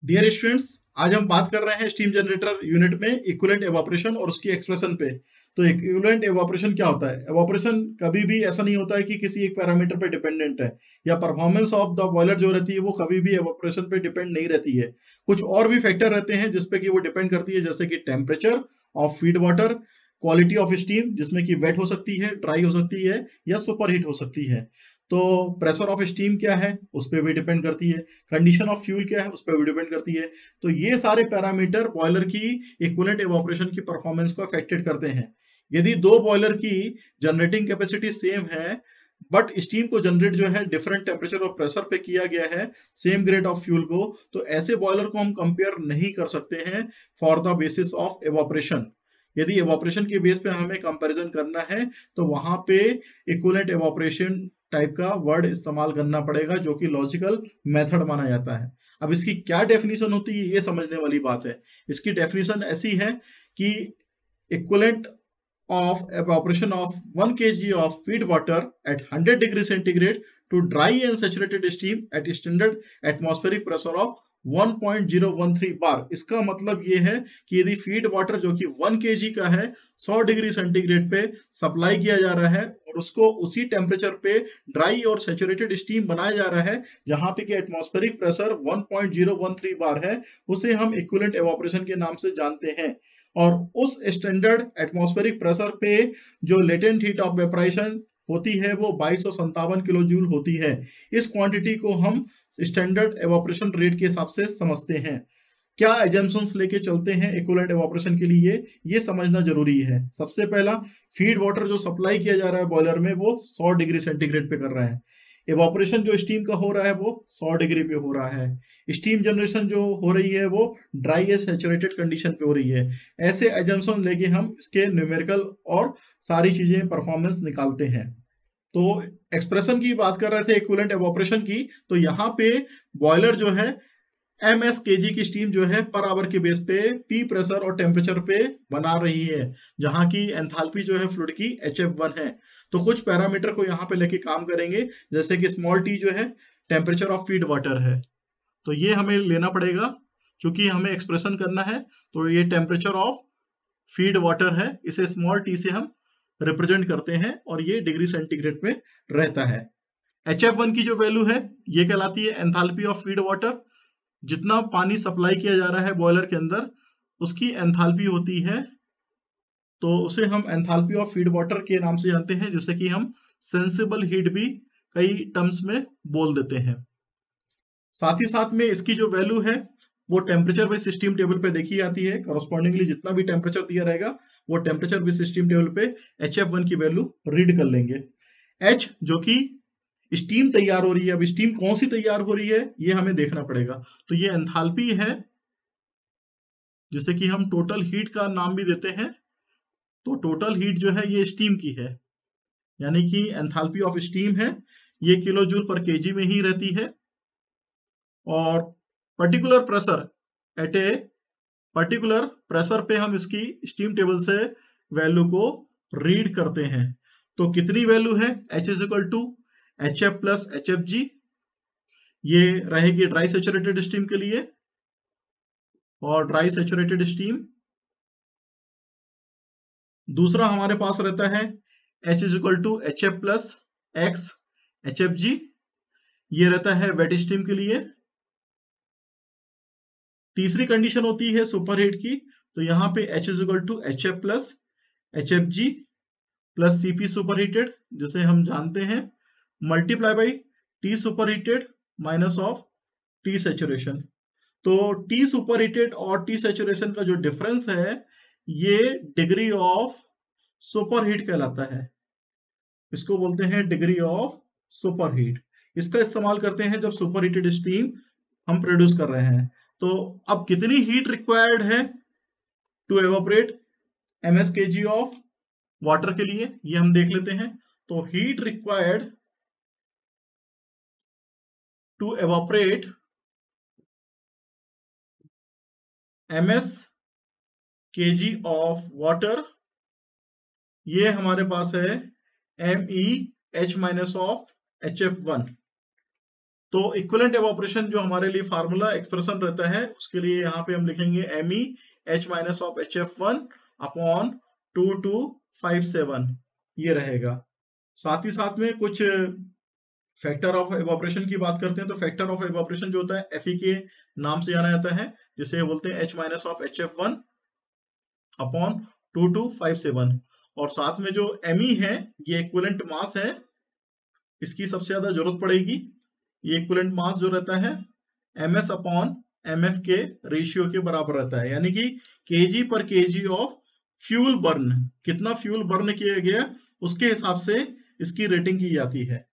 Dear students, आज हम बात कर रहे हैं स्टीम जनरेटर यूनिट में इक्विवेलेंट एवापोरेशन और उसकी एक्सप्रेशन पे। तो इक्विवेलेंट एवापोरेशन क्या होता है? एवापोरेशन कभी भी ऐसा नहीं होता है कि किसी एक पैरामीटर पे डिपेंडेंट है, या परफॉर्मेंस ऑफ द बॉयलर जो रहती है वो कभी भी एवापोरेशन पे डिपेंड नहीं रहती है। कुछ और भी फैक्टर रहते हैं जिसपे कि वो डिपेंड करती है, जैसे कि temperature of feed water, quality of steam जिसमें कि वेट हो सकती है, ड्राई हो सकती है या सुपर हीट हो सकती है। तो प्रेशर ऑफ स्टीम क्या है उस पर भी डिपेंड करती है, कंडीशन ऑफ फ्यूल क्या है उस पर भी डिपेंड करती है। तो ये सारे पैरामीटर बॉयलर की इक्विवेलेंट एवापोरेशन की परफॉर्मेंस को अफेक्टेड करते हैं। यदि दो बॉयलर की जनरेटिंग कैपेसिटी सेम है, बट स्टीम को जनरेट जो है डिफरेंट टेम्परेचर और प्रेशर पे किया गया है सेम ग्रेड ऑफ फ्यूल को, तो ऐसे बॉयलर को हम कंपेयर नहीं कर सकते हैं for the basis of evaporation. यदि एवापोरेशन के बेस पे हमें कंपैरिजन करना है तो वहां पे इक्विवेलेंट एवापोरेशन टाइप का वर्ड इस्तेमाल करना पड़ेगा, जो कि लॉजिकल मेथड माना जाता है। अब इसकी क्या डेफिनेशन होती है ये समझने वाली बात है। इसकी डेफिनेशन ऐसी है कि equivalent of evaporation of 1 kg of feed water at 100 degree centigrade to dry and saturated steam at standard atmospheric pressure of 1.013 बार। इसका मतलब ये है कि यदि फीड वाटर जो कि 1 kg का है 100 डिग्री सेंटीग्रेड पे सप्लाई किया जा रहा है और उसको उसी टेम्परेचर पे ड्राई और सैचुरेटेड स्टीम बनाया जा रहा है जहां पे कि एटमॉस्फेरिक प्रेशर 1.013 बार है, उसे हम इक्विवेलेंट एवापोरेशन के नाम से जानते हैं। और उस स्टैंडर्ड एटमॉस्फेरिक प्रेशर पे जो लेटेंट हीट ऑफ वेपराइजेशन होती है वो 2257 किलो जूल होती है। इस क्वांटिटी को हम स्टैंडर्ड एवापोरेशन रेट के हिसाब से समझते हैं। क्या एजम्पशंस लेके चलते हैं इक्विवेलेंट एवापोरेशन के लिए, ये समझना जरूरी है। सबसे पहला, फीड वाटर जो सप्लाई किया जा रहा है बॉयलर में वो 100 डिग्री सेंटीग्रेड पे कर रहा है। एवापोरेशन जो स्टीम का हो रहा है वो 100 डिग्री पे हो रहा है। स्टीम जनरेशन जो हो रही है वो ड्राई या सैचुरेटेड कंडीशन पे हो रही है। ऐसे एजम्पशन लेके हम इसके न्यूमेरिकल और सारी चीजें परफॉर्मेंस निकालते हैं। तो एक्सप्रेशन की बात कर रहे थे इक्विवेलेंट एवापोरेशन की, तो यहाँ पे बॉयलर जो है एमएस केजी की स्टीम जो है पर आवर के बेस पे पी प्रेशर और टेम्परेचर पे बना रही है, जहां की एंथैल्पी जो है फ्लूइड की HF1 है। तो कुछ पैरामीटर को यहाँ पे लेके काम करेंगे, जैसे कि स्मॉल टी जो है टेम्परेचर ऑफ फीड वाटर है, तो ये हमें लेना पड़ेगा क्योंकि हमें एक्सप्रेशन करना है। तो ये टेम्परेचर ऑफ फीड वाटर है, इसे स्मॉल टी से हम रिप्रेजेंट करते हैं और ये डिग्री सेंटीग्रेड में रहता है। HF1 की जो वैल्यू है ये कहलाती है एंथैल्पी ऑफ फीड वाटर। जितना पानी सप्लाई किया जा रहा है बॉयलर के अंदर उसकी एंथैल्पी होती है, तो उसे हम एंथैल्पी ऑफ फीड वाटर के नाम से जानते हैं, जिससे कि हम सेंसिबल हीट भी कई टर्म्स में बोल देते हैं। साथ ही साथ में इसकी जो वैल्यू है वो टेम्परेचर बेस्ड स्टीम टेबल पे देखी जाती है। करस्पॉन्डिंगली जितना भी टेम्परेचर दिया रहेगा वो टेम्परेचर बेस्ड स्टीम टेबल पे HF1 की वैल्यू रीड कर लेंगे। H जो कि स्टीम तैयार हो रही है, अब स्टीम कौन सी तैयार हो रही है ये हमें देखना पड़ेगा। तो ये एंथैल्पी है जिसे कि हम टोटल हीट का नाम भी देते हैं। तो टोटल हीट जो है ये स्टीम की है, यानी कि एंथैल्पी ऑफ स्टीम है, ये किलो जूल पर केजी में ही रहती है। और particular pressure at a particular pressure पे हम इसकी स्टीम टेबल से वैल्यू को रीड करते हैं। तो कितनी वैल्यू है? H is equal to HF plus HFG, ये रहेगी ड्राई सैचुरेटेड स्टीम के लिए। और ड्राई सैचुरेटेड स्टीम, दूसरा हमारे पास रहता है H is equal to HF plus X HFG, ये रहता है वेट स्टीम के लिए। तीसरी कंडीशन होती है सुपर हीट की, तो यहाँ पे H is equal to HF plus HFG plus CP super heated, जिसे हम जानते हैं, multiply by T super heated minus of T saturation. तो T सुपर हीटेड और T सैचुरेशन का जो डिफरेंस है ये डिग्री ऑफ सुपर हीट कहलाता है। इसको बोलते हैं डिग्री ऑफ सुपर हीट। इसका इस्तेमाल करते हैं जब सुपर हीटेड स्टीम हम प्रोड्यूस कर रहे हैं। तो अब कितनी हीट रिक्वायर्ड है to evaporate ms kg of water के लिए, ये हम देख लेते हैं। तो heat required to evaporate ms kg of water, ये हमारे पास है MeH- ऑफ HF1। तो इक्विवेलेंट एवापोरेशन जो हमारे लिए फार्मूला एक्सप्रेशन रहता है, उसके लिए यहाँ पे हम लिखेंगे Me H minus of HF1 upon 2257 ये रहेगा। साथ ही साथ में कुछ फैक्टर ऑफ एवापोरेशन की बात करते हैं, तो फैक्टर ऑफ एवापोरेशन जो होता है Fe के नाम से जाना जाता है, जिसे बोलते हैं H minus of HF1 upon 2257। और साथ में जो Me है ये इक्विवेलेंट मास है, इसकी सबसे ज्यादा जरूरत पड़ेगी। ये इक्विवेलेंट मास जो रहता है Ms अपॉन Mf के रेशियो के बराबर रहता है, यानी कि kg पर kg ऑफ फ्यूल बर्न, कितना फ्यूल बर्न किया गया उसके हिसाब से इसकी रेटिंग की जाती है।